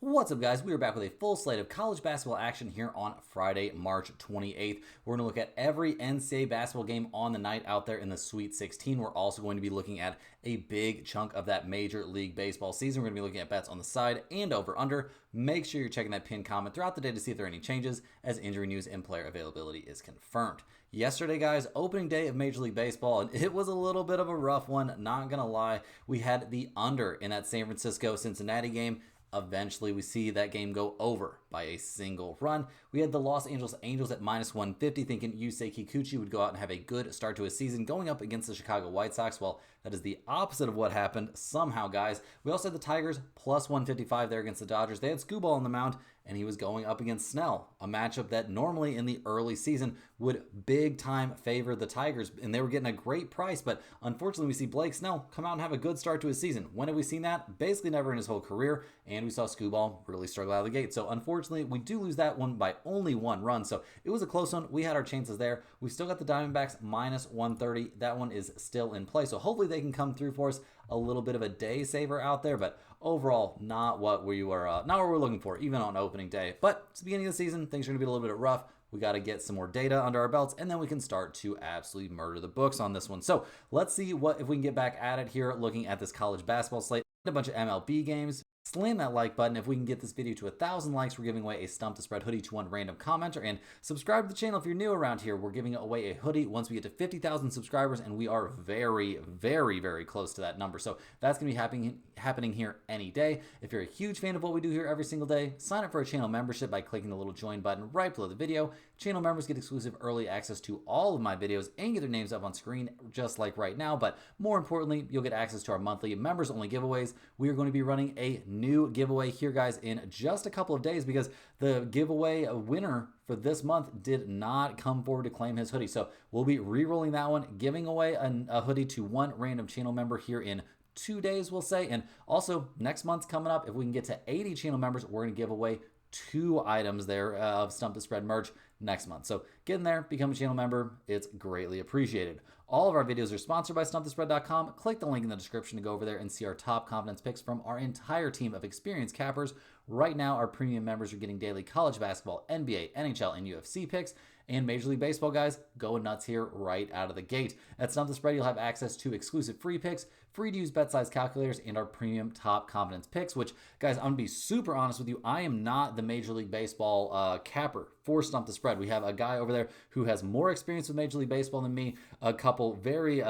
What's up, guys? We are back with a full slate of college basketball action here on Friday, March 28th. We're going to look at every NCAA basketball game on the night out there in the Sweet 16. We're also going to be looking at a big chunk of that Major League Baseball season. We're going to be looking at bets on the side and over-under. Make sure you're checking that pinned comment throughout the day to see if there are any changes as injury news and player availability is confirmed. Yesterday, guys, opening day of Major League Baseball, and it was a little bit of a rough one, not going to lie. We had the under in that San Francisco-Cincinnati game. Eventually, we see that game go over by a single run. We had the Los Angeles Angels at minus 150, thinking Yusei Kikuchi would go out and have a good start to his season going up against the Chicago White Sox. Well, that is the opposite of what happened somehow, guys. We also had the Tigers plus 155 there against the Dodgers. They had Skubal on the mound, and he was going up against Snell, a matchup that normally in the early season would big time favor the Tigers, and they were getting a great price. But unfortunately, we see Blake Snell come out and have a good start to his season. When have we seen that? Basically never in his whole career, and we saw Skubal really struggle out of the gate. So unfortunately, we do lose that one by only one run. So it was a close one. We had our chances there. We still got the Diamondbacks minus 130. That one is still in play. So hopefully they can come through for us. A little bit of a day saver out there, but overall not what we were not what we're looking for, even on opening day. But it's the beginning of the season. Things are going to be a little bit rough. We got to get some more data under our belts, and then we can start to absolutely murder the books on this one. So let's see if we can get back at it here, looking at this college basketball slate. A bunch of MLB games. Slam that like button. If we can get this video to 1,000 likes, we're giving away a Stump the Spread hoodie to one random commenter. And subscribe to the channel if you're new around here. We're giving away a hoodie once we get to 50,000 subscribers, and we are very, very, very close to that number. So that's going to be happening here any day. If you're a huge fan of what we do here every single day, sign up for a channel membership by clicking the little join button right below the video. Channel members get exclusive early access to all of my videos and get their names up on screen just like right now. But more importantly, you'll get access to our monthly members only giveaways. We are going to be running a new giveaway here, guys, in just a couple of days, because the giveaway winner for this month did not come forward to claim his hoodie. So we'll be re-rolling that one, giving away a hoodie to one random channel member here in 2 days, we'll say. And also next month's coming up. If we can get to 80 channel members, we're going to give away 2 items there of Stump the Spread merch next month. So get in there, become a channel member. It's greatly appreciated. All of our videos are sponsored by StumpTheSpread.com. Click the link in the description to go over there and see our top confidence picks from our entire team of experienced cappers. Right now, our premium members are getting daily college basketball, NBA, NHL, and UFC picks. And Major League Baseball, guys, going nuts here right out of the gate. At Stump the Spread, you'll have access to exclusive free picks, free to use bet size calculators, and our premium top confidence picks, which, guys, I'm going to be super honest with you. I am not the Major League Baseball capper for Stump the Spread. We have a guy over there who has more experience with Major League Baseball than me, a couple very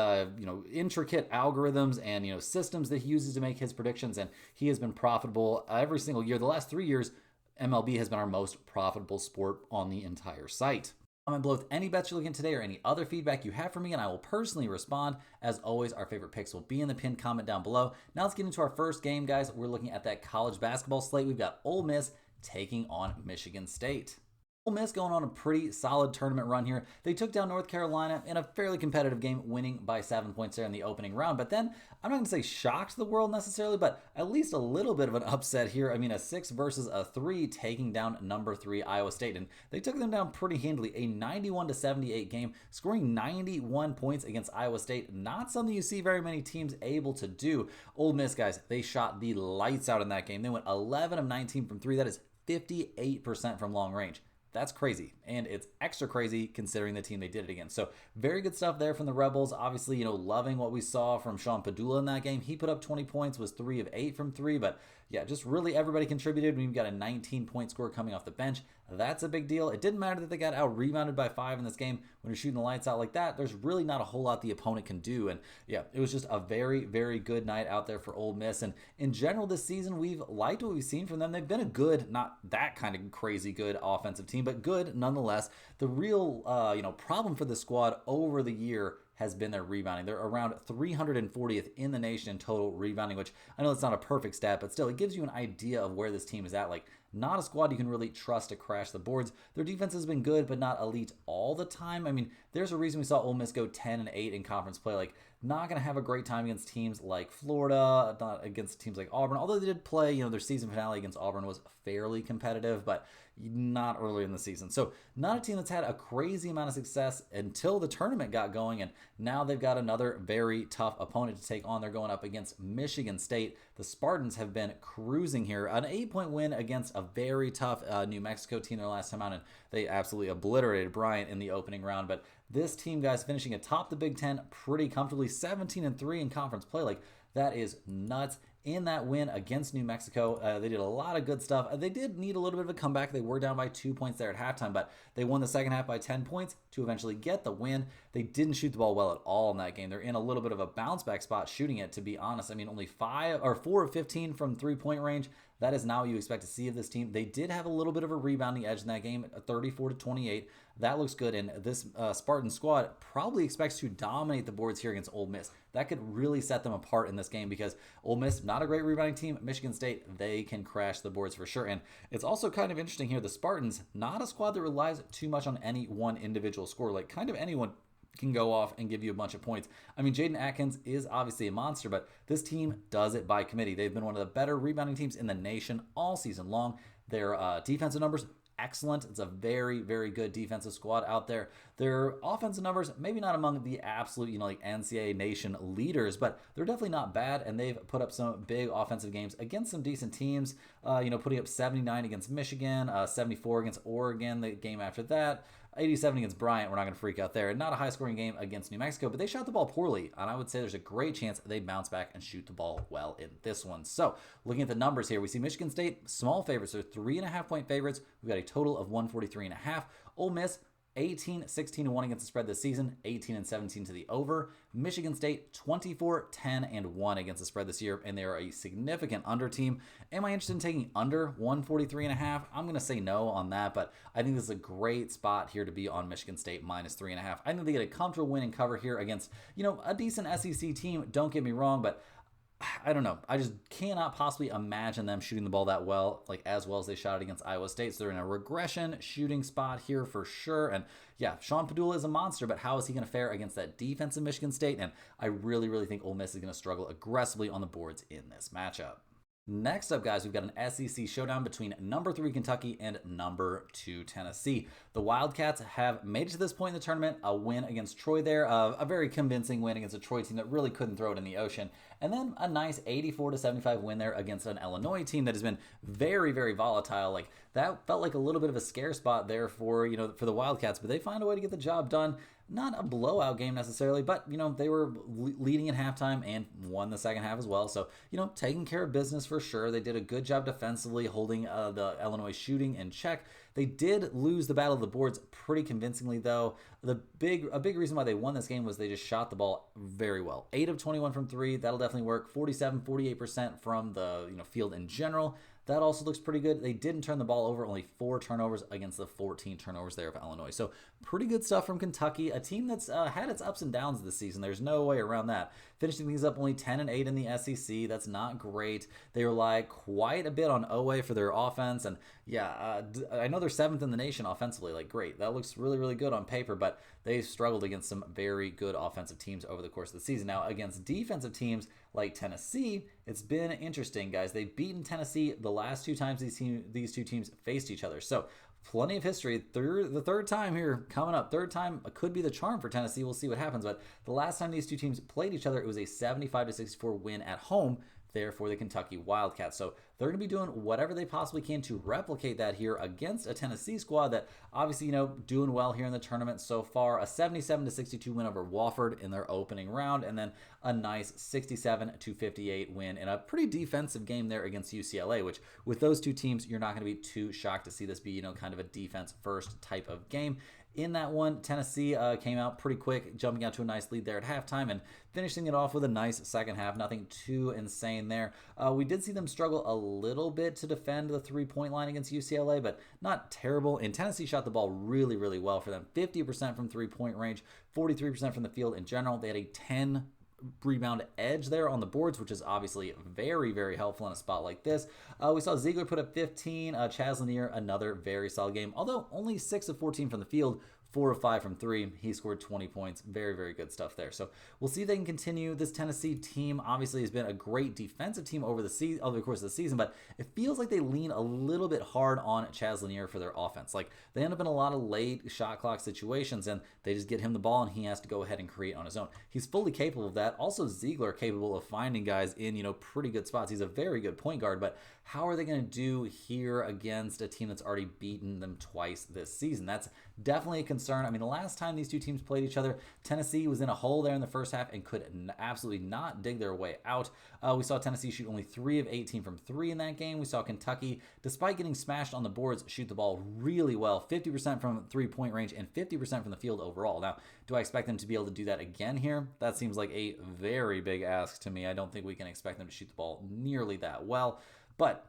intricate algorithms and systems that he uses to make his predictions, and he has been profitable every single year. The last 3 years, MLB has been our most profitable sport on the entire site. Comment below with any bets you're looking at today or any other feedback you have for me, and I will personally respond. As always, our favorite picks will be in the pinned comment down below. Now let's get into our first game, guys. We're looking at that college basketball slate. We've got Ole Miss taking on Michigan State. Ole Miss going on a pretty solid tournament run here. They took down North Carolina in a fairly competitive game, winning by 7 points there in the opening round. But then, I'm not going to say shocked the world necessarily, but at least a little bit of an upset here. I mean, a 6 versus a 3 taking down number 3 Iowa State. And they took them down pretty handily. A 91-78 game, scoring 91 points against Iowa State. Not something you see very many teams able to do. Ole Miss, guys, they shot the lights out in that game. They went 11 of 19 from 3. That is 58% from long range. That's crazy, and it's extra crazy considering the team they did it against. So very good stuff there from the Rebels. Obviously, loving what we saw from Sean Padula in that game. He put up 20 points, was 3 of 8 from 3, but yeah, just really everybody contributed. We've got a 19-point score coming off the bench. That's a big deal. It didn't matter that they got out-rebounded by 5 in this game. When you're shooting the lights out like that, there's really not a whole lot the opponent can do. And yeah, it was just a very, very good night out there for Ole Miss. And in general this season, we've liked what we've seen from them. They've been a good, not that kind of crazy good offensive team, but good nonetheless. The real problem for the squad over the year has been their rebounding. They're around 340th in the nation in total rebounding, which I know it's not a perfect stat, but still, it gives you an idea of where this team is at. Like, not a squad you can really trust to crash the boards. Their defense has been good, but not elite all the time. I mean, there's a reason we saw Ole Miss go 10-8 in conference play. Like, not going to have a great time against teams like Florida, not against teams like Auburn. Although they did play, their season finale against Auburn was fairly competitive, but not early in the season. So not a team that's had a crazy amount of success until the tournament got going, and now they've got another very tough opponent to take on. They're going up against Michigan State. the Spartans have been cruising here. An 8-point win against a very tough New Mexico team their last time out, and they absolutely obliterated Bryant in the opening round. But this team, guys, finishing atop the Big Ten pretty comfortably, 17-3 in conference play. Like, that is nuts. In that win against New Mexico, they did a lot of good stuff. They did need a little bit of a comeback. They were down by 2 points there at halftime, but they won the second half by 10 points to eventually get the win. They didn't shoot the ball well at all in that game. They're in a little bit of a bounce back spot shooting it, to be honest. I mean, only 4 of 15 from 3-point range. That is not what you expect to see of this team. They did have a little bit of a rebounding edge in that game, 34-28. That looks good, and this Spartan squad probably expects to dominate the boards here against Ole Miss. That could really set them apart in this game because Ole Miss, not a great rebounding team. Michigan State, they can crash the boards for sure. And it's also kind of interesting here, the Spartans, not a squad that relies too much on any one individual score. Like, kind of anyone can go off and give you a bunch of points. I mean, Jaden Atkins is obviously a monster, but this team does it by committee. They've been one of the better rebounding teams in the nation all season long. Their defensive numbers, excellent. It's a very, very good defensive squad out there. Their offensive numbers, maybe not among the absolute, like NCAA nation leaders, but they're definitely not bad, and they've put up some big offensive games against some decent teams, putting up 79 against Michigan, 74 against Oregon, the game after that, 87 against Bryant. We're not going to freak out there. Not a high-scoring game against New Mexico, but they shot the ball poorly, and I would say there's a great chance they bounce back and shoot the ball well in this one. So, looking at the numbers here, we see Michigan State, small favorites. They're 3.5-point favorites. We've got a total of 143.5. Ole Miss, 18-16-1 against the spread this season, 18-17 to the over. Michigan State, 24-10-1 against the spread this year, and they are a significant under team. Am I interested in taking under 143.5? I'm going to say no on that, but I think this is a great spot here to be on Michigan State minus 3.5. I think they get a comfortable win and cover here against, a decent SEC team. Don't get me wrong, but I don't know. I just cannot possibly imagine them shooting the ball that well, as well as they shot it against Iowa State. So they're in a regression shooting spot here for sure. And yeah, Sean Padula is a monster, but how is he going to fare against that defense in Michigan State? And I really, really think Ole Miss is going to struggle aggressively on the boards in this matchup. Next up, guys, we've got an SEC showdown between number 3 Kentucky and number 2 Tennessee. The Wildcats have made it to this point in the tournament, a win against Troy there, a very convincing win against a Troy team that really couldn't throw it in the ocean, and then a nice 84-75 win there against an Illinois team that has been very, very volatile. That felt like a little bit of a scare spot there for the Wildcats, but they find a way to get the job done. Not a blowout game necessarily, but, they were leading at halftime and won the second half as well. So, taking care of business for sure. They did a good job defensively holding the Illinois shooting in check. They did lose the battle of the boards pretty convincingly, though. A big reason why they won this game was they just shot the ball very well. 8 of 21 from 3. That'll definitely work. 48% from the field in general. That also looks pretty good. They didn't turn the ball over, only 4 turnovers against the 14 turnovers there of Illinois. So pretty good stuff from Kentucky, a team that's had its ups and downs this season. There's no way around that. Finishing things up only 10-8 in the SEC. That's not great. They rely quite a bit on Oweh for their offense. And yeah, I know they're 7th in the nation offensively. Great. That looks really, really good on paper, but they struggled against some very good offensive teams over the course of the season. Now, against defensive teams like Tennessee, it's been interesting, guys. They've beaten Tennessee the last 2 times these two teams faced each other. So plenty of history. The third time here coming up. Third time could be the charm for Tennessee. We'll see what happens. But the last time these two teams played each other, it was a 75-64 win at home there for the Kentucky Wildcats. So they're going to be doing whatever they possibly can to replicate that here against a Tennessee squad that obviously, doing well here in the tournament so far. A 77-62 win over Wofford in their opening round, and then a nice 67-58 win in a pretty defensive game there against UCLA, which with those two teams, you're not going to be too shocked to see this be, kind of a defense first type of game. In that one, Tennessee came out pretty quick, jumping out to a nice lead there at halftime and finishing it off with a nice second half. Nothing too insane there. We did see them struggle a little bit to defend the 3-point line against UCLA, but not terrible. And Tennessee shot the ball really, really well for them. 50% from 3-point range, 43% from the field in general. They had a 10 rebound edge there on the boards, which is obviously very, very helpful in a spot like this. We saw Ziegler put up 15. Chaz Lanier, another very solid game, although only 6 of 14 from the field, 4 of 5 from 3. He scored 20 points. Very, very good stuff there. So we'll see if they can continue. This Tennessee team obviously has been a great defensive team over the course of the season, but it feels like they lean a little bit hard on Chaz Lanier for their offense. Like, they end up in a lot of late shot clock situations, and they just get him the ball, and he has to go ahead and create on his own. He's fully capable of that. Also, Ziegler capable of finding guys in, pretty good spots. He's a very good point guard, but how are they going to do here against a team that's already beaten them twice this season? That's definitely a concern. I mean, the last time these two teams played each other, Tennessee was in a hole there in the first half and could absolutely not dig their way out. We saw Tennessee shoot only 3 of 18 from 3 in that game. We saw Kentucky, despite getting smashed on the boards, shoot the ball really well, 50% from three-point range and 50% from the field overall. Now, do I expect them to be able to do that again here? That seems like a very big ask to me. I don't think we can expect them to shoot the ball nearly that well. But,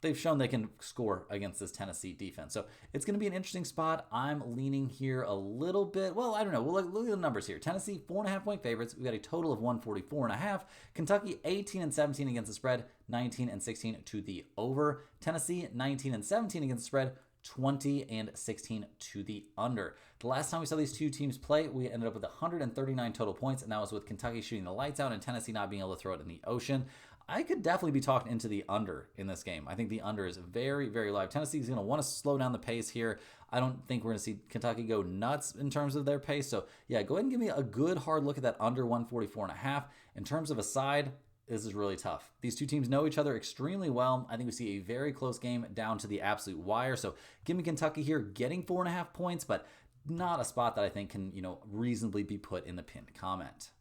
they've shown they can score against this Tennessee defense. So it's going to be an interesting spot. I'm leaning here a little bit. Well, I don't know. We'll look at the numbers here. Tennessee, 4.5-point favorites. We got a total of 144.5. Kentucky, 18-17 against the spread, 19-16 to the over. Tennessee, 19-17 against the spread, 20-16 to the under. The last time we saw these two teams play, we ended up with 139 total points, and that was with Kentucky shooting the lights out and Tennessee not being able to throw it in the ocean. I could definitely be talking into the under in this game. I think the under is very, very live. Tennessee's going to want to slow down the pace here. I don't think we're going to see Kentucky go nuts in terms of their pace. So, yeah, go ahead and give me a good hard look at that under 144.5. In terms of a side, this is really tough. These two teams know each other extremely well. I think we see a very close game down to the absolute wire. So give me Kentucky here getting 4.5 points, but not a spot that I think can, reasonably be put in the pinned comment.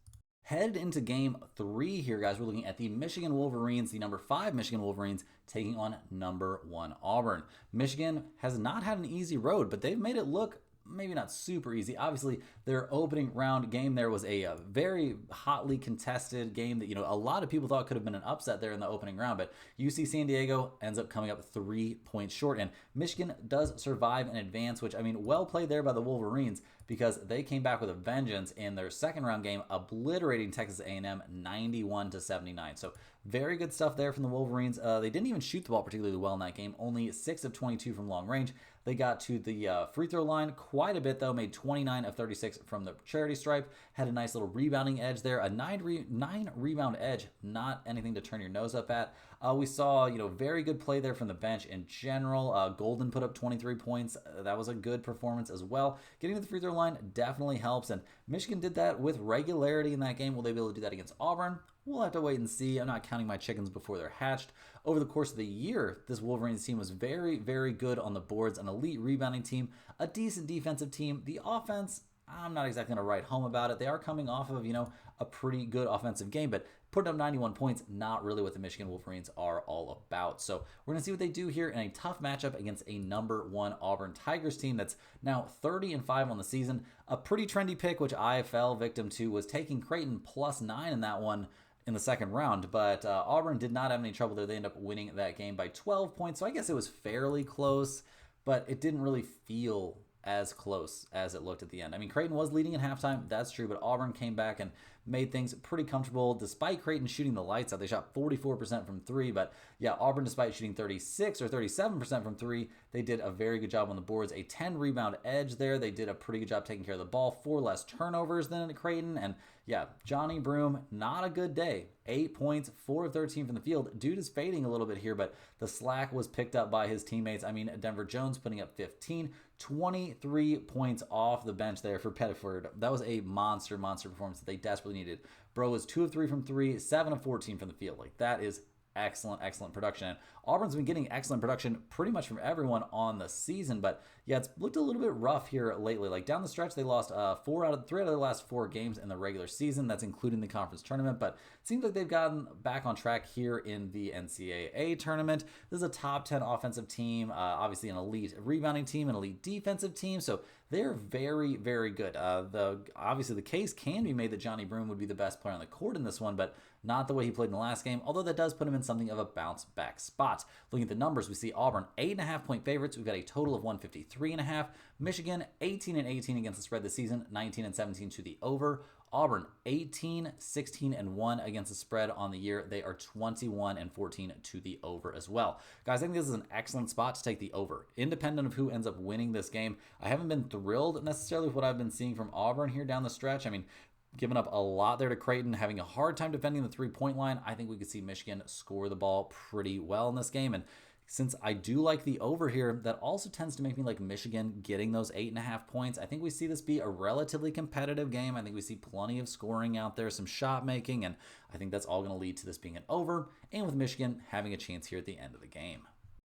Headed into game 3 here, guys. We're looking at the Michigan Wolverines, the number 5 Michigan Wolverines, taking on number 1 Auburn. Michigan has not had an easy road, but they've made it look maybe not super easy. Obviously, their opening round game there was a very hotly contested game that, a lot of people thought could have been an upset there in the opening round, but UC San Diego ends up coming up 3 points short, and Michigan does survive and advance, which, well played there by the Wolverines, because they came back with a vengeance in their second round game, obliterating Texas A&M 91-79. So very good stuff there from the Wolverines. They didn't even shoot the ball particularly well in that game, only 6 of 22 from long range. They got to the free throw line quite a bit, though, made 29 of 36 from the charity stripe, had a nice little rebounding edge there, a 9 rebound edge, not anything to turn your nose up at. We saw, very good play there from the bench in general. Golden put up 23 points. That was a good performance as well. Getting to the free throw line definitely helps, and Michigan did that with regularity in that game. Will they be able to do that against Auburn? We'll have to wait and see. I'm not counting my chickens before they're hatched. Over the course of the year, this Wolverines team was very, very good on the boards, an elite rebounding team, a decent defensive team. The offense, I'm not exactly going to write home about it. They are coming off of, a pretty good offensive game, but putting up 91 points, not really what the Michigan Wolverines are all about. So we're going to see what they do here in a tough matchup against a number 1 Auburn Tigers team that's now 30-5 on the season. A pretty trendy pick, which I fell victim to, was taking Creighton +9 in that one in the second round, but Auburn did not have any trouble there. They ended up winning that game by 12 points, so I guess it was fairly close, but it didn't really feel as close as it looked at the end. Creighton was leading at halftime, that's true, but Auburn came back and made things pretty comfortable despite Creighton shooting the lights out. They shot 44% from 3, but yeah, Auburn, despite shooting 36 or 37% from 3, they did a very good job on the boards. A 10 rebound edge there. They did a pretty good job taking care of the ball, 4 less turnovers than Creighton, and yeah, Johnny Broome, not a good day. 8 points, 4 of 13 from the field. Dude is fading a little bit here, but the slack was picked up by his teammates. Denver Jones putting up 15, 23 points off the bench there for Pettiford. That was a monster performance that they desperately needed. Bro was 2 of 3 from 3, 7 of 14 from the field. That is excellent production. And Auburn's been getting excellent production pretty much from everyone on the season, but yeah, it's looked a little bit rough here lately. Down the stretch, they lost 3 out of their last 4 games in the regular season. That's including the conference tournament, but it seems like they've gotten back on track here in the NCAA tournament. This is a top 10 offensive team, obviously an elite rebounding team, an elite defensive team, so they're very, very good. Obviously, the case can be made that Johnny Broome would be the best player on the court in this one, but not the way he played in the last game, although that does put him in something of a bounce-back spot. Looking at the numbers, we see Auburn 8.5-point favorites. We've got a total of 153.5. Michigan 18-18 against the spread this season, 19-17 to the over. Auburn, 18, 16, and 1 against the spread on the year. They are 21 and 14 to the over as well. Guys, I think this is an excellent spot to take the over. Independent of who ends up winning this game, I haven't been thrilled necessarily with what I've been seeing from Auburn here down the stretch. I mean, giving up a lot there to Creighton, having a hard time defending the three-point line. I think we could see Michigan score the ball pretty well in this game. And since I do like the over here, that also tends to make me like Michigan getting those 8.5 points. I think we see this be a relatively competitive game. I think we see plenty of scoring out there, some shot making, and I think that's all going to lead to this being an over, and with Michigan having a chance here at the end of the game.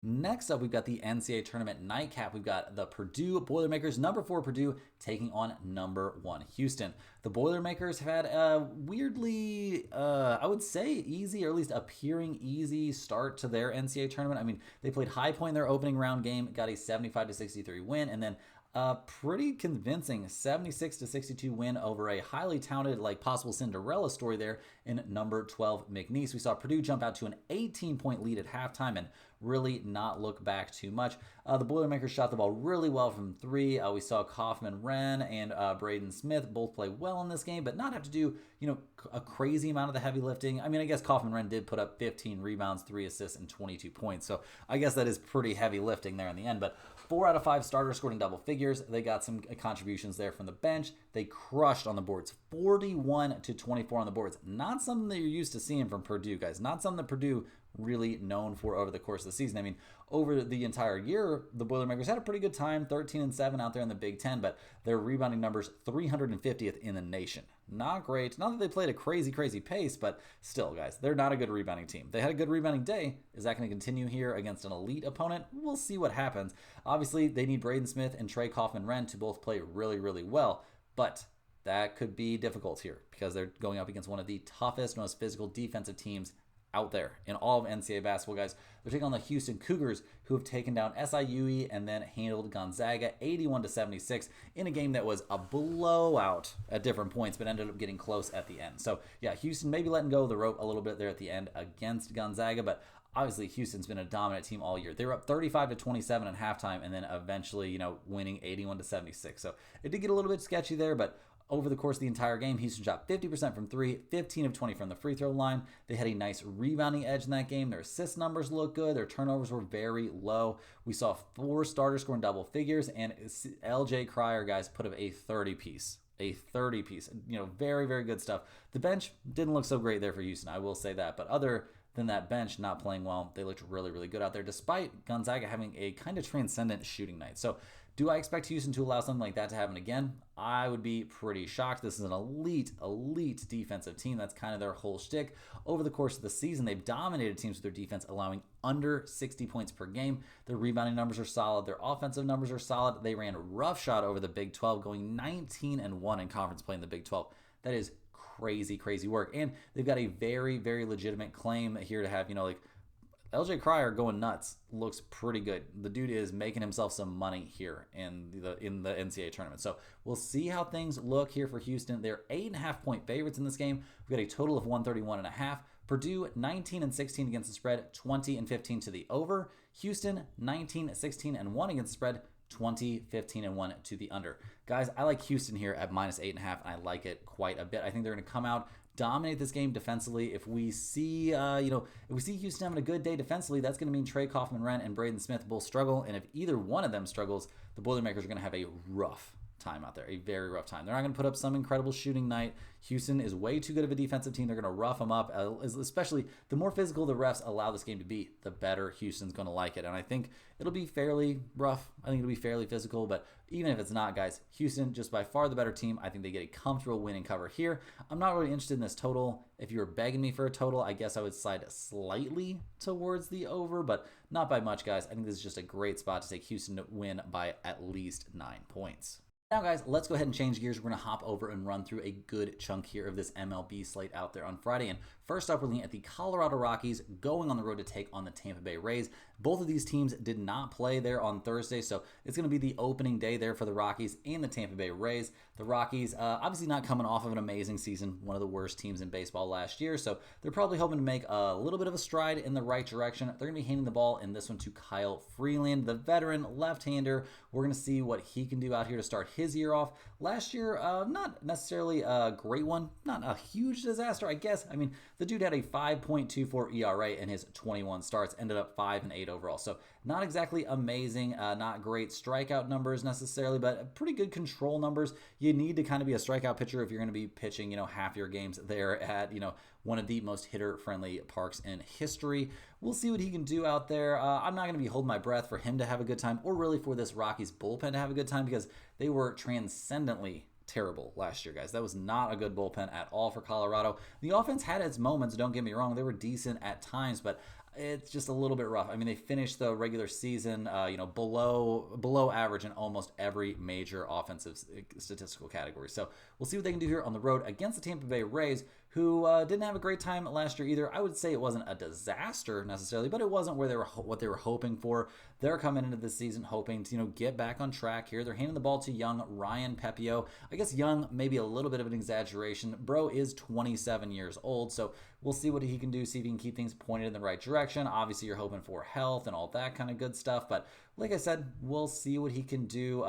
Next up, we've got the NCAA tournament nightcap. We've got the Purdue Boilermakers, number 4 Purdue, taking on number 1 Houston. The Boilermakers have had a weirdly, I would say easy, or at least appearing easy start to their NCAA tournament. I mean, they played High Point in their opening round game, got a 75-63 win, and then a pretty convincing 76-62 win over a highly touted, like possible Cinderella story there in number 12 McNeese. We saw Purdue jump out to an 18-point lead at halftime and really not look back too much. The Boilermakers shot the ball really well from 3. We saw Kaufman Wren and Braden Smith both play well in this game, but not have to do, a crazy amount of the heavy lifting. I mean, I guess Kaufman Wren did put up 15 rebounds, 3 assists, and 22 points. So I guess that is pretty heavy lifting there in the end. But 4 out of 5 starters scored in double figures. They got some contributions there from the bench. They crushed on the boards, 41-24 on the boards. Not something that you're used to seeing from Purdue, guys. Not something that Purdue really known for over the course of the season. I mean, over the entire year, the Boilermakers had a pretty good time, 13-7 out there in the Big Ten, but their rebounding numbers 350th in the nation. Not great. Not that they played a crazy pace, but still, guys, they're not a good rebounding team. They had a good rebounding day. Is that going to continue here against an elite opponent? We'll see what happens. Obviously, they need Braden Smith and Trey Kaufman-Wren to both play really well, but that could be difficult here because they're going up against one of the toughest, most physical defensive teams out there in all of NCAA basketball, guys. They're taking on the Houston Cougars, who have taken down SIUE and then handled Gonzaga 81-76 in a game that was a blowout at different points, but ended up getting close at the end. So yeah, Houston maybe letting go of the rope a little bit there at the end against Gonzaga, but obviously Houston's been a dominant team all year. They were up 35-27 at halftime, and then eventually, winning 81-76. So it did get a little bit sketchy there, but over the course of the entire game, Houston shot 50% from 3, 15 of 20 from the free throw line. They had a nice rebounding edge in that game. Their assist numbers look good. Their turnovers were very low. We saw 4 starters scoring double figures, and LJ Cryer, guys, put up a 30-piece. A 30-piece. Very good stuff. The bench didn't look so great there for Houston, I will say that. But other than that bench not playing well, they looked really good out there, despite Gonzaga having a kind of transcendent shooting night. So do I expect Houston to allow something like that to happen again? I would be pretty shocked. This is an elite defensive team. That's kind of their whole shtick. Over the course of the season, they've dominated teams with their defense, allowing under 60 points per game. Their rebounding numbers are solid. Their offensive numbers are solid. They ran roughshod over the Big 12, going 19-1 in conference play in the Big 12. That is crazy work. And they've got a very legitimate claim here to have, LJ Cryer going nuts looks pretty good. The dude is making himself some money here in the NCAA tournament. So we'll see how things look here for Houston. They're 8.5-point favorites in this game. We've got a total of 131.5. Purdue 19-16 against the spread, 20-15 to the over. Houston 19-16-1 against the spread, 20-15-1 to the under. Guys, I like Houston here at -8.5, and I like it quite a bit. I think they're going to come out, dominate this game defensively. If we see, Houston having a good day defensively, that's going to mean Trey Kaufman-Wren and Braden Smith both struggle. And if either one of them struggles, the Boilermakers are going to have a rough time out there, a very rough time. They're not going to put up some incredible shooting night. Houston is way too good of a defensive team. They're going to rough them up, especially the more physical the refs allow this game to be, the better Houston's going to like it. And I think it'll be fairly rough. I think it'll be fairly physical, but even if it's not, guys, Houston just by far the better team. I think they get a comfortable win and cover here. I'm not really interested in this total. If you were begging me for a total, I guess I would slide slightly towards the over, but not by much, guys. I think this is just a great spot to take Houston to win by at least 9 points. Now, guys, let's go ahead and change gears. We're going to hop over and run through a good chunk here of this MLB slate out there on Friday. And first up, we're looking at the Colorado Rockies going on the road to take on the Tampa Bay Rays. Both of these teams did not play there on Thursday, so it's going to be the opening day there for the Rockies and the Tampa Bay Rays. The Rockies, obviously not coming off of an amazing season, one of the worst teams in baseball last year, so they're probably hoping to make a little bit of a stride in the right direction. They're going to be handing the ball in this one to Kyle Freeland, the veteran left-hander. We're going to see what he can do out here to start his year off. Last year, not necessarily a great one, not a huge disaster, I guess. I mean, the dude had a 5.24 ERA in his 21 starts, ended up 5-8 overall. So not exactly amazing, not great strikeout numbers necessarily, but pretty good control numbers. You need to kind of be a strikeout pitcher if you're going to be pitching, half your games there at, one of the most hitter-friendly parks in history. We'll see what he can do out there. I'm not going to be holding my breath for him to have a good time or really for this Rockies bullpen to have a good time because they were transcendently terrible last year, guys. That was not a good bullpen at all for Colorado. The offense had its moments, don't get me wrong. They were decent at times, but it's just a little bit rough. I mean, they finished the regular season, below average in almost every major offensive statistical category. So we'll see what they can do here on the road against the Tampa Bay Rays, who didn't have a great time last year either. I would say it wasn't a disaster necessarily, but it wasn't where what they were hoping for. They're coming into this season hoping to get back on track here. They're handing the ball to young Ryan Pepiot. I guess young, maybe a little bit of an exaggeration. Bro is 27 years old, so we'll see what he can do, see if he can keep things pointed in the right direction. Obviously, you're hoping for health and all that kind of good stuff, but like I said, we'll see what he can do.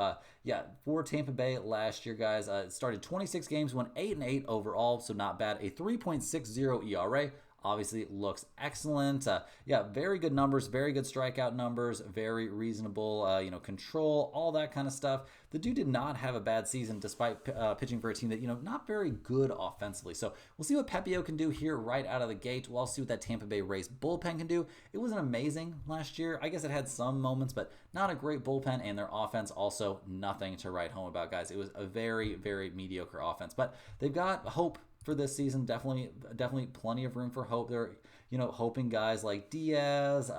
For Tampa Bay last year, guys, it started 26 games, went 8-8 overall, so not bad. A 3.60 ERA. Obviously looks excellent. Very good numbers, very good strikeout numbers, very reasonable, control, all that kind of stuff. The dude did not have a bad season despite pitching for a team that, not very good offensively. So we'll see what Pepiot can do here right out of the gate. We'll also see what that Tampa Bay Rays bullpen can do. It wasn't amazing last year. I guess it had some moments, but not a great bullpen, and their offense also nothing to write home about, guys. It was a very, very mediocre offense, but they've got hope for this season. Definitely plenty of room for hope. They're hoping guys like Diaz,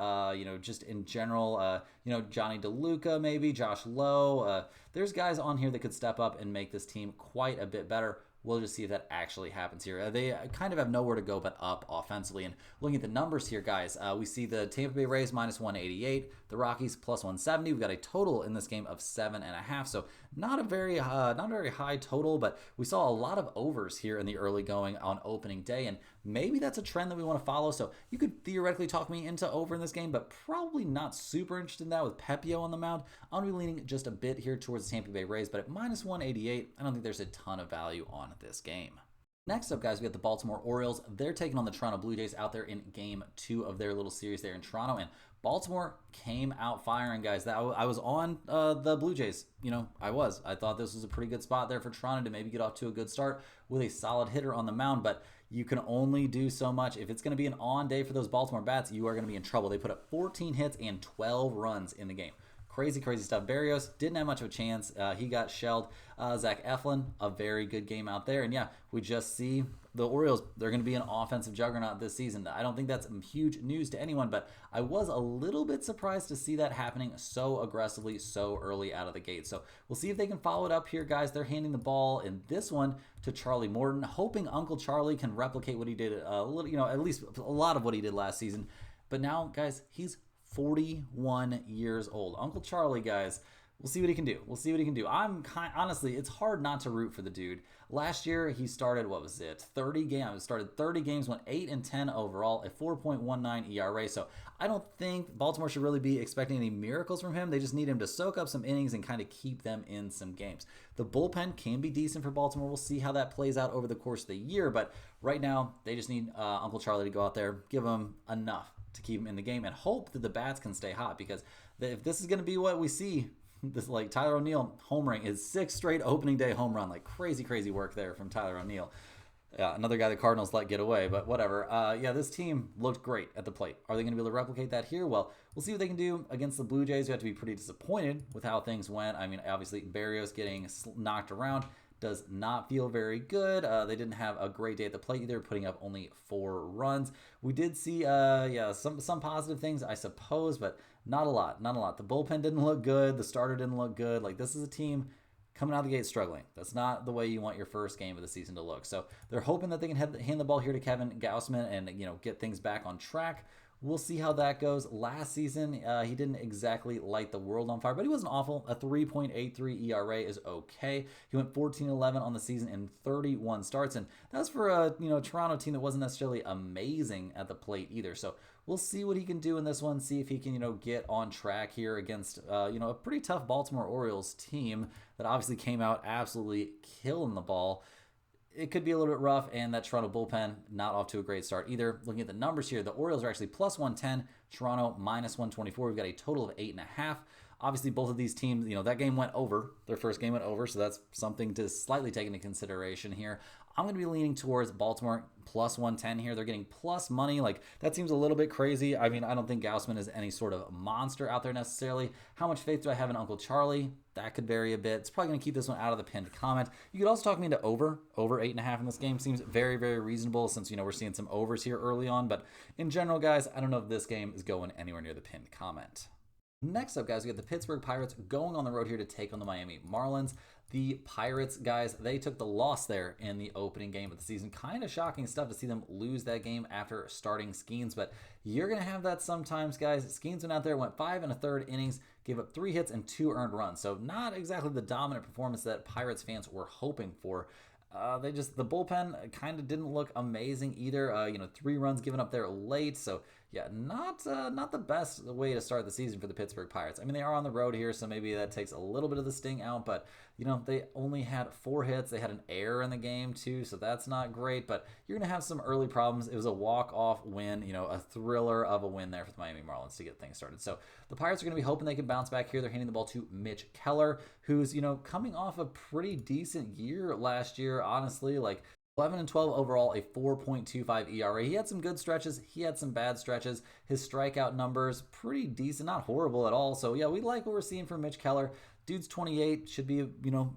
just in general, Johnny DeLuca, maybe Josh Lowe. There's guys on here that could step up and make this team quite a bit better. We'll just see if that actually happens here. They kind of have nowhere to go but up offensively. And looking at the numbers here, guys, we see the Tampa Bay Rays minus 188, the Rockies plus 170. We've got a total in this game of 7.5. So not a very high total, but we saw a lot of overs here in the early going on opening day, and maybe that's a trend that we want to follow. So you could theoretically talk me into over in this game, but probably not super interested in that with Pepiot on the mound. I'm going to be leaning just a bit here towards the Tampa Bay Rays, but at minus 188, I don't think there's a ton of value on this game. Next up, guys, we got the Baltimore Orioles. They're taking on the Toronto Blue Jays out there in game 2 of their little series there in Toronto, and Baltimore came out firing, guys. I was on the Blue Jays. I thought this was a pretty good spot there for Toronto to maybe get off to a good start with a solid hitter on the mound, but you can only do so much. If it's going to be an on day for those Baltimore bats, you are going to be in trouble. They put up 14 hits and 12 runs in the game. Crazy stuff. Berrios didn't have much of a chance. He got shelled. Zach Eflin, a very good game out there. And we just see the Orioles, they're going to be an offensive juggernaut this season. I don't think that's huge news to anyone, but I was a little bit surprised to see that happening so aggressively, so early out of the gate. So we'll see if they can follow it up here, guys. They're handing the ball in this one to Charlie Morton, hoping Uncle Charlie can replicate what he did a little, at least a lot of what he did last season. But now, guys, he's 41 years old. Uncle Charlie, guys, we'll see what he can do. Honestly, it's hard not to root for the dude. Last year, he started, 30 games. Started 30 games, went 8-10 overall, a 4.19 ERA. So I don't think Baltimore should really be expecting any miracles from him. They just need him to soak up some innings and kind of keep them in some games. The bullpen can be decent for Baltimore. We'll see how that plays out over the course of the year. But right now, they just need Uncle Charlie to go out there, give him enough to keep him in the game, and hope that the bats can stay hot, because if this is going to be what we see, this like Tyler O'Neill homering, his 6th straight opening day home run, like crazy work there from Tyler O'Neill. Another guy the Cardinals let get away, but whatever. This team looked great at the plate. Are they going to be able to replicate that here? Well, we'll see what they can do against the Blue Jays, who have to be pretty disappointed with how things went. I mean, obviously, Berrios getting knocked around does not feel very good. They didn't have a great day at the plate either, putting up only 4 runs. We did see some positive things, I suppose, but not a lot. The bullpen didn't look good. The starter didn't look good. Like, this is a team coming out of the gate struggling. That's not the way you want your first game of the season to look. So they're hoping that they can hand the ball here to Kevin Gausman and get things back on track. We'll see how that goes. Last season, he didn't exactly light the world on fire, but he wasn't awful. A 3.83 ERA is okay. He went 14-11 on the season in 31 starts, and that's for a Toronto team that wasn't necessarily amazing at the plate either. So we'll see what he can do in this one. See if he can get on track here against a pretty tough Baltimore Orioles team that obviously came out absolutely killing the ball. It could be a little bit rough, and that Toronto bullpen not off to a great start either. Looking at the numbers here, the Orioles are actually plus 110, Toronto minus 124. We've got a total of 8.5. Obviously, both of these teams, that game went over. Their first game went over, so that's something to slightly take into consideration here. I'm going to be leaning towards Baltimore plus 110 here. They're getting plus money. Like, that seems a little bit crazy. I mean, I don't think Gausman is any sort of monster out there necessarily. How much faith do I have in Uncle Charlie? That could vary a bit. It's probably going to keep this one out of the pinned comment. You could also talk me into over 8.5 in this game. Seems very, very reasonable since, we're seeing some overs here early on. But in general, guys, I don't know if this game is going anywhere near the pinned comment. Next up, guys, we got the Pittsburgh Pirates going on the road here to take on the Miami Marlins. The Pirates, guys, they took the loss there in the opening game of the season. Kind of shocking stuff to see them lose that game after starting Skeens, but you're going to have that sometimes, guys. Skeens went out there, went 5 1/3 innings, gave up 3 hits and 2 earned runs. So not exactly the dominant performance that Pirates fans were hoping for. The bullpen kind of didn't look amazing either. 3 runs given up there late. So yeah, not the best way to start the season for the Pittsburgh Pirates. I mean, they are on the road here, so maybe that takes a little bit of the sting out, but they only had 4 hits. They had an error in the game too, so that's not great, but you're going to have some early problems. It was a walk-off win, a thriller of a win there for the Miami Marlins to get things started. So the Pirates are going to be hoping they can bounce back here. They're handing the ball to Mitch Keller, who's, coming off a pretty decent year last year, honestly, like 11-12 overall, a 4.25 ERA. He had some good stretches. He had some bad stretches. His strikeout numbers, pretty decent, not horrible at all. So yeah, we like what we're seeing from Mitch Keller. Dude's 28, should be,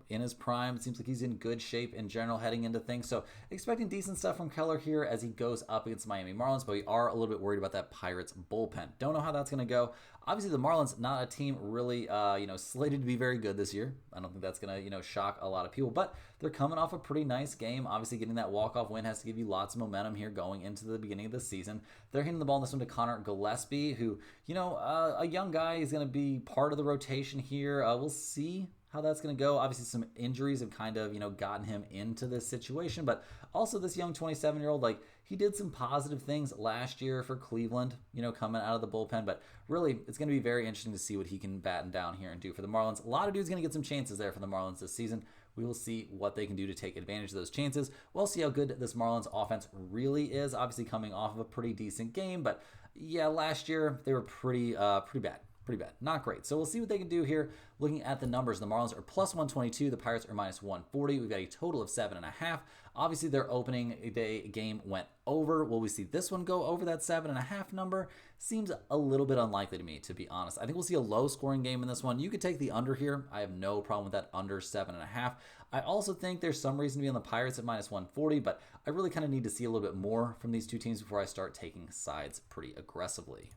in his prime. It seems like he's in good shape in general heading into things. So expecting decent stuff from Keller here as he goes up against Miami Marlins, but we are a little bit worried about that Pirates bullpen. Don't know how that's going to go. Obviously, the Marlins, not a team really, slated to be very good this year. I don't think that's going to, shock a lot of people, but they're coming off a pretty nice game. Obviously, getting that walk-off win has to give you lots of momentum here going into the beginning of the season. They're hitting the ball in this one to Connor Gillespie, who, a young guy is going to be part of the rotation here. We'll see how that's going to go. Obviously, some injuries have kind of, gotten him into this situation, but also this young 27-year-old, he did some positive things last year for Cleveland, coming out of the bullpen, but really, it's going to be very interesting to see what he can batten down here and do for the Marlins. A lot of dudes going to get some chances there for the Marlins this season. We will see what they can do to take advantage of those chances. We'll see how good this Marlins offense really is, obviously coming off of a pretty decent game, but yeah, last year, they were pretty bad. Pretty bad. Not great. So we'll see what they can do here. Looking at the numbers, the Marlins are plus 122. The Pirates are minus 140. We've got a total of 7.5. Obviously, their opening day game went over. Will we see this one go over that 7.5 number? Seems a little bit unlikely to me, to be honest. I think we'll see a low-scoring game in this one. You could take the under here. I have no problem with that under 7.5. I also think there's some reason to be on the Pirates at minus 140, but I really kind of need to see a little bit more from these two teams before I start taking sides pretty aggressively.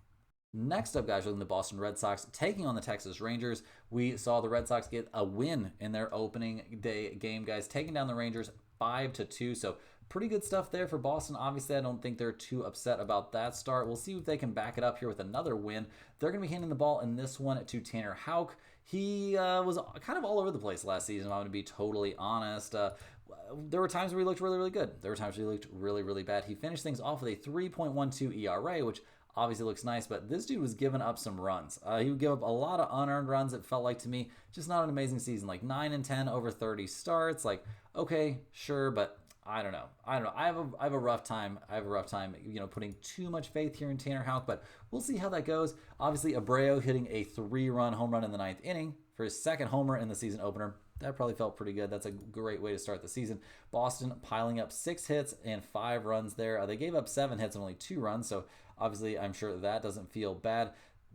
Next up, guys, we're looking at the Boston Red Sox taking on the Texas Rangers. We saw the Red Sox get a win in their opening day game, guys, taking down the Rangers 5-2. So pretty good stuff there for Boston. Obviously, I don't think they're too upset about that start. We'll see if they can back it up here with another win. They're going to be handing the ball in this one to Tanner Houck. He was kind of all over the place last season, I'm going to be totally honest. There were times where he looked really, really good. There were times where he looked really, really bad. He finished things off with a 3.12 ERA, which obviously looks nice, but this dude was giving up some runs. He would give up a lot of unearned runs, it felt like to me. Just not an amazing season. 9-10 over 30 starts. Okay, sure, but I don't know. I have a rough time. Putting too much faith here in Tanner Houck, but we'll see how that goes. Obviously, Abreu hitting a 3-run home run in the 9th inning for his second homer in the season opener. That probably felt pretty good. That's a great way to start the season. Boston piling up 6 hits and 5 runs there. They gave up 7 hits and only 2 runs, so obviously I'm sure that doesn't feel bad.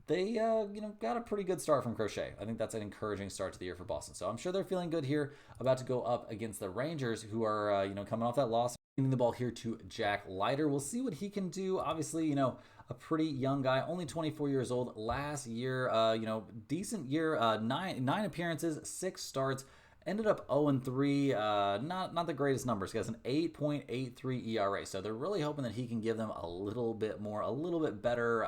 They got a pretty good start from Crochet. I think that's an encouraging start to the year for Boston. So I'm sure they're feeling good here, about to go up against the Rangers, who are coming off that loss. Giving the ball here to Jack Leiter. We'll see what he can do. Obviously, a pretty young guy, only 24 years old. Last year, decent year, 9 appearances, 6 starts. Ended up 0-3, not the greatest numbers. He has an 8.83 ERA, so they're really hoping that he can give them a little bit more, a little bit better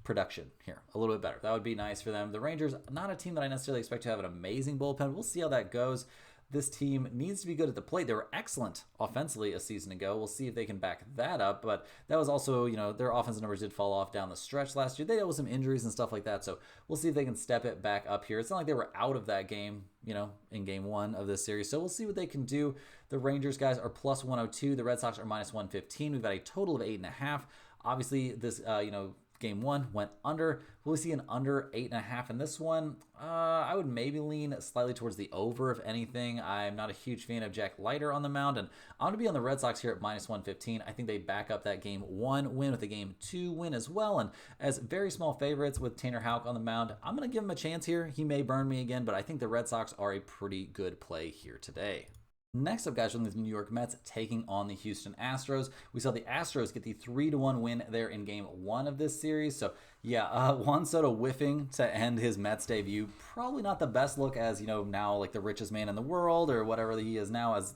production here, a little bit better. That would be nice for them. The Rangers, not a team that I necessarily expect to have an amazing bullpen. We'll see how that goes. This team needs to be good at the plate. They were excellent offensively a season ago. We'll see if they can back that up. But that was also, their offensive numbers did fall off down the stretch last year. They dealt with some injuries and stuff like that. So we'll see if they can step it back up here. It's not like they were out of that game, in game one of this series. So we'll see what they can do. The Rangers guys are plus 102. The Red Sox are minus 115. We've got a total of 8.5. Obviously, this, game one went under. Will we see an under 8.5 in this one? I would maybe lean slightly towards the over, if anything. I'm not a huge fan of Jack Leiter on the mound, and I'm going to be on the Red Sox here at minus 115. I think they back up that game one win with a game two win as well, and as very small favorites with Tanner Houck on the mound, I'm going to give him a chance here. He may burn me again, but I think the Red Sox are a pretty good play here today. Next up, guys, from the New York Mets taking on the Houston Astros. We saw the Astros get the 3-1 win there in game one of this series. So, yeah, Juan Soto whiffing to end his Mets debut. Probably not the best look as, now like the richest man in the world or whatever he is now as,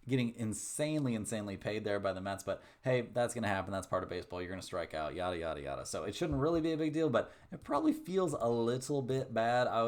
getting insanely paid there by the Mets. But hey, that's going to happen. That's part of baseball. You're going to strike out, yada, yada, yada. So it shouldn't really be a big deal, but it probably feels a little bit bad, I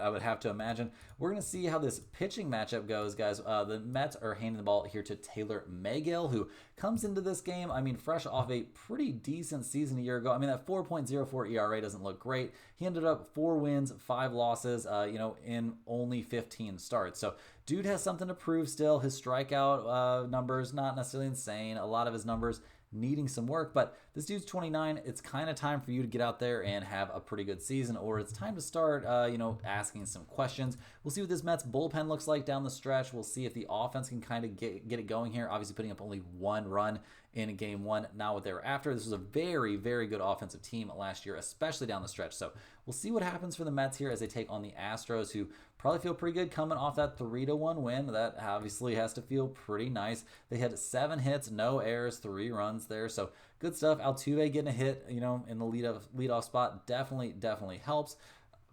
would have to imagine. We're going to see how this pitching matchup goes, guys. The Mets are handing the ball here to Taylor Megill, who comes into this game, fresh off a pretty decent season a year ago. That 4.04 ERA doesn't look great. He ended up 4 wins, 5 losses, in only 15 starts. So dude has something to prove still. His strikeout numbers, not necessarily insane. A lot of his numbers needing some work, but this dude's 29. It's kind of time for you to get out there and have a pretty good season, or it's time to start, asking some questions. We'll see what this Mets bullpen looks like down the stretch. We'll see if the offense can kind of get it going here. Obviously, putting up only 1 run in game one, not what they were after. This was a very, very good offensive team last year, especially down the stretch. So we'll see what happens for the Mets here as they take on the Astros, who probably feel pretty good coming off that 3-1 win. That obviously has to feel pretty nice. They had 7 hits, no errors, 3 runs there. So good stuff. Altuve getting a hit, in the leadoff spot definitely helps.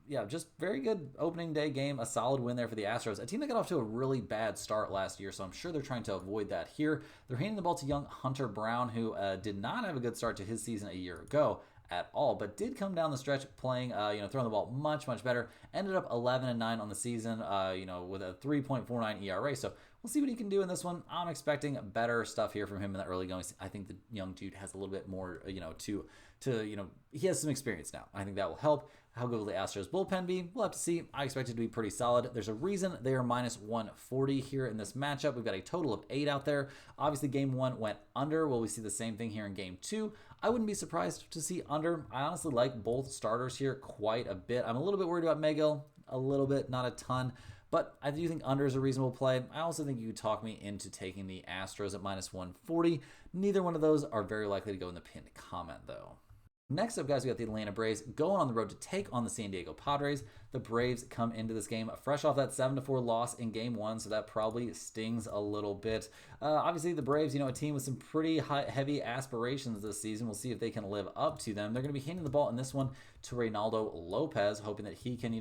Yeah, just very good opening day game. A solid win there for the Astros, a team that got off to a really bad start last year, so I'm sure they're trying to avoid that here. They're handing the ball to young Hunter Brown, who did not have a good start to his season a year ago at all, but did come down the stretch playing, throwing the ball much better. Ended up 11-9 on the season, with a 3.49 ERA. So we'll see what he can do in this one. I'm expecting better stuff here from him in the early going. I think the young dude has a little bit more, he has some experience now. I think that will help. How good will the Astros bullpen be? We'll have to see. I expect it to be pretty solid. There's a reason they are minus 140 here in this matchup. We've got a total of 8 out there. Obviously, game 1 went under. Will we see the same thing here in game 2? I wouldn't be surprised to see under. I honestly like both starters here quite a bit. I'm a little bit worried about Megill, a little bit, not a ton. But I do think under is a reasonable play. I also think you could talk me into taking the Astros at minus 140. Neither one of those are very likely to go in the pinned comment, though. Next up, guys, we got the Atlanta Braves going on the road to take on the San Diego Padres. The Braves come into this game fresh off that 7-4 loss in game 1, so that probably stings a little bit. Obviously, the Braves, a team with some pretty heavy aspirations this season. We'll see if they can live up to them. They're going to be handing the ball in this one to Reynaldo Lopez, hoping that he can,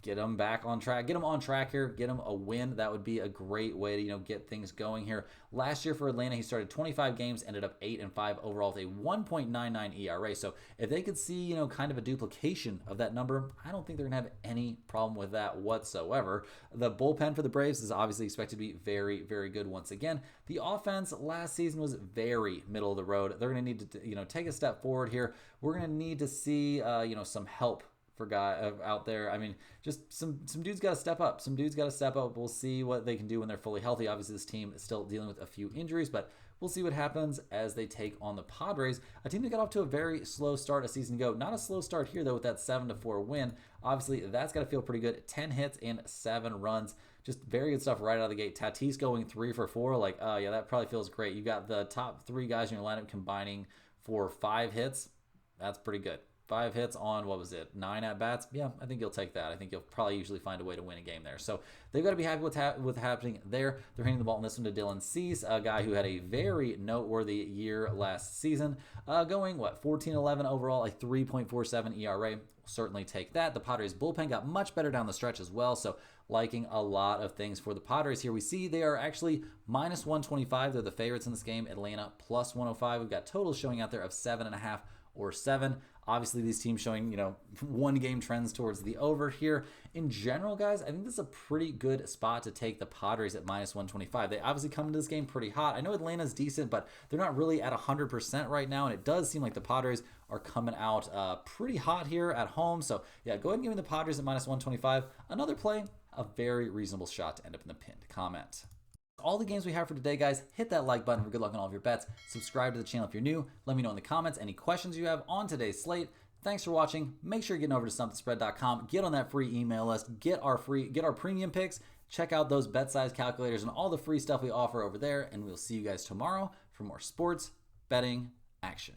get them back on track, get them on track here, get them a win. That would be a great way to, get things going here. Last year for Atlanta, he started 25 games, ended up 8-5 overall with a 1.99 ERA. So if they could see, kind of a duplication of that number, I don't think they're going to have any problem with that whatsoever. The bullpen for the Braves is obviously expected to be very, very good once again. The offense last season was very middle of the road. They're going to need to, take a step forward here. We're going to need to see, some help for guy out there. Just some dudes got to step up. Some dudes got to step up. We'll see what they can do when they're fully healthy. Obviously, this team is still dealing with a few injuries, but we'll see what happens as they take on the Padres, a team that got off to a very slow start a season ago. Not a slow start here, though, with that 7-4 win. Obviously, that's got to feel pretty good. 10 hits and 7 runs. Just very good stuff right out of the gate. Tatis going 3 for 4. Yeah, that probably feels great. You got the top 3 guys in your lineup combining for 5 hits. That's pretty good. 5 hits on, what was it, 9 at-bats? Yeah, I think you'll take that. I think you'll probably usually find a way to win a game there. So they've got to be happy with happening there. They're handing the ball in this one to Dylan Cease, a guy who had a very noteworthy year last season, going, 14-11 overall, a 3.47 ERA. Certainly take that. The Padres bullpen got much better down the stretch as well, so liking a lot of things for the Padres here. We see they are actually minus 125. They're the favorites in this game. Atlanta plus 105. We've got totals showing out there of 7.5 or 7. Obviously, these teams showing, one game trends towards the over here. In general, guys, I think this is a pretty good spot to take the Padres at minus 125. They obviously come into this game pretty hot. I know Atlanta's decent, but they're not really at 100% right now, and it does seem like the Padres are coming out pretty hot here at home. So, yeah, go ahead and give me the Padres at minus 125. Another play, a very reasonable shot to end up in the pinned comment. All the games we have for today, guys. Hit that like button for good luck on all of your bets. Subscribe to the channel if you're new. Let me know in the comments any questions you have on today's slate. Thanks for watching. Make sure you're getting over to somethingspread.com. Get on that free email list. Get our premium picks. Check out those bet size calculators and all the free stuff we offer over there. And we'll see you guys tomorrow for more sports betting action.